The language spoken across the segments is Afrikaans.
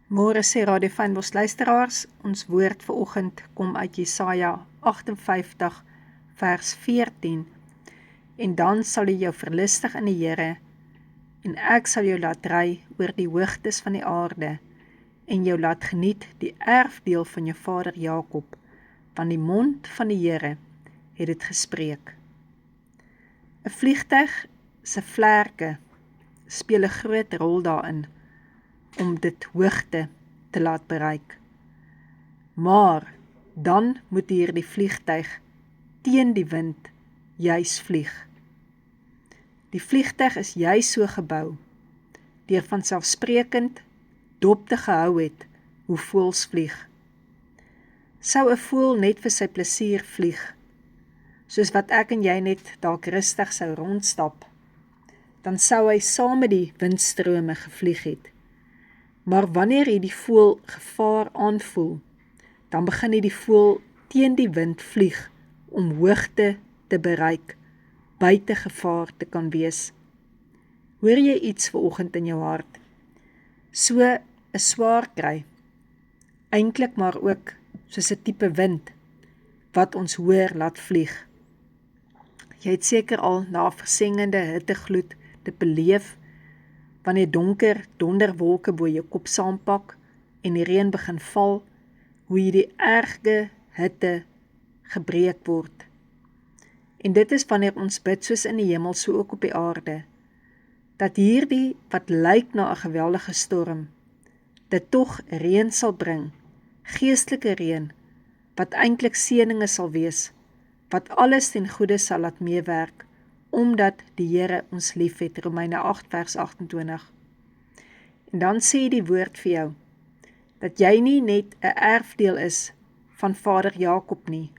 Môre sê Radio Fynbos luisteraars, ons woord vanoggend kom uit Jesaja 58 vers 14. En dan sal jy jou verlustig in die Here, en ek sal jou laat ry oor die hoogtes van die aarde, en jou laat geniet die erfdeel van jou vader Jakob, want die mond van die Here het dit gespreek. 'n Vliegtuig se vlerke speel 'n groot rol daarin, om dit hoogte te laat bereik. Maar dan moet hierdie vliegtuig teen die wind juis vlieg. Die vliegtuig is juis so gebou, deur vanselfsprekend dop te gehou het hoe voëls vlieg. Sou 'n voël net vir sy plesier vlieg, soos wat ek en jy net dalk rustig sou rondstap, dan sou hy saam met die windstrome gevlieg het. Maar wanneer hy die voël gevaar aanvoel, dan begin hy die voël teen die wind vlieg om hoogte te bereik, buite gevaar te kan wees. Hoor jy iets vanoggend in jou hart? So 'n swaar kry, eintlik maar ook soos 'n tipe wind, wat ons hoor laat vlieg. Jy het seker al na 'n versengende hittegloed te beleef, wanneer donker donderwolke bo jou kop saampak en die reën begin val, hoe hierdie erge hitte gebreek word. En dit is wanneer ons bid soos in die hemel, so ook op die aarde, dat hierdie wat lyk na 'n geweldige storm, dit tog reën sal bring, geestelike reën, wat eintlik seëninge sal wees, wat alles ten goeie sal laat meewerk, omdat die Here ons lief het, Romeine 8 vers 28. En dan sê die woord vir jou, dat jy nie net 'n erfdeel is van vader Jakob nie,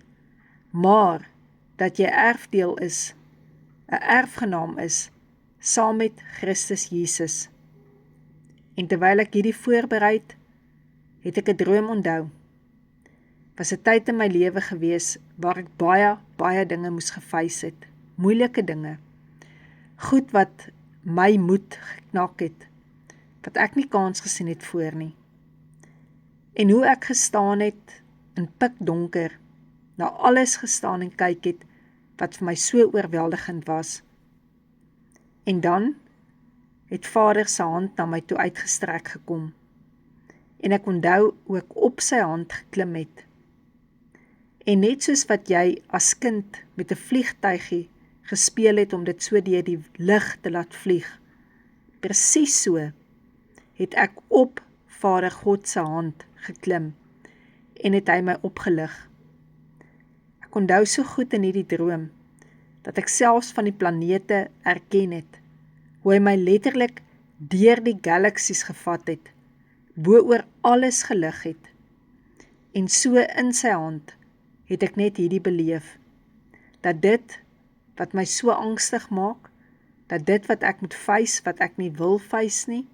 maar dat jy erfdeel is, 'n erfgenaam is, saam met Christus Jesus. En terwyl ek hierdie voorbereid, het ek 'n droom onthou. Was 'n tyd in my lewe gewees, waar ek baie dinge moes gefeis het, moeilike dinge, goed wat my moed geknak het, wat ek nie kans gesien het voor nie. En hoe ek gestaan het, in pikdonker, na alles gestaan en kyk het, wat vir my so oorweldigend was. En dan het Vader se hand na my toe uitgestrek gekom, en ek onthou hoe ek op sy hand geklim het. En net soos wat jy as kind met 'n vliegtuigie gespeel het om dit so deur die lug te laat vlieg, presies so het ek op Vader God se hand geklim en het hy my opgelig. Ek onthou so goed in hierdie droom, dat ek selfs van die planete erken het, hoe hy my letterlik deur die galaksies gevat het, bo oor alles gelig het, en so in sy hand het ek net hierdie beleef, dat dit wat my so angstig maak, dat dit wat ek moet face, wat ek nie wil face nie,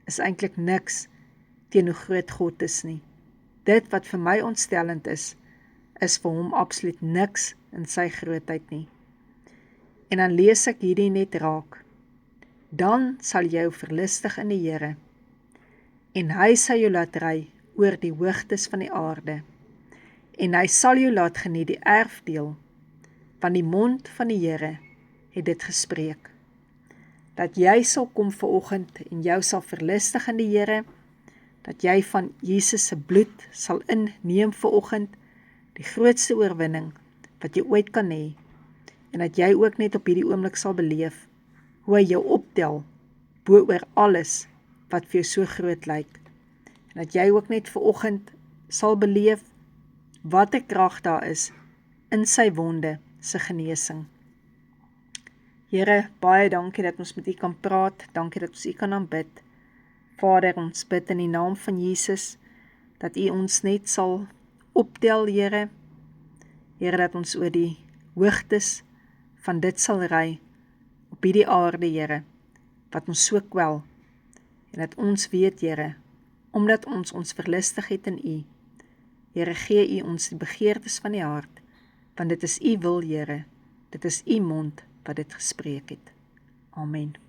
is eintlik niks teen hoe groot God is nie. Dit wat vir my ontstellend is vir hom absoluut niks in sy grootheid nie. En dan lees ek hierdie net raak. Dan sal jy jou verlustig in die Here, en hy sal jou laat ry oor die hoogtes van die aarde, en hy sal jou laat geniet die erfdeel, van die mond van die Here het dit gespreek. Dat jy sal kom vanoggend en jou sal verlustig in die Here, dat jy van Jesus se bloed sal inneem vanoggend, die grootste oorwinning wat jy ooit kan hê, en dat jy ook net op hierdie oomblik sal beleef, hoe hy jou optel, bo oor alles wat vir jou so groot lyk, en dat jy ook net vanoggend sal beleef, wat 'n krag daar is, in sy wonde se genesing. Here, baie dankie dat ons met U kan praat, dankie dat ons U kan aanbid. Vader, ons bid in die naam van Jesus, dat U ons net sal optel, Here. Here, dat ons oor die hoogtes van dit sal ry, op hierdie aarde, Here, wat ons so kwel, en dat ons weet, Here, omdat ons verlustig het in U, Here, gee U ons die begeertes van die hart, want dit is U wil, Here, dit is U mond wat dit gespreek het. Amen.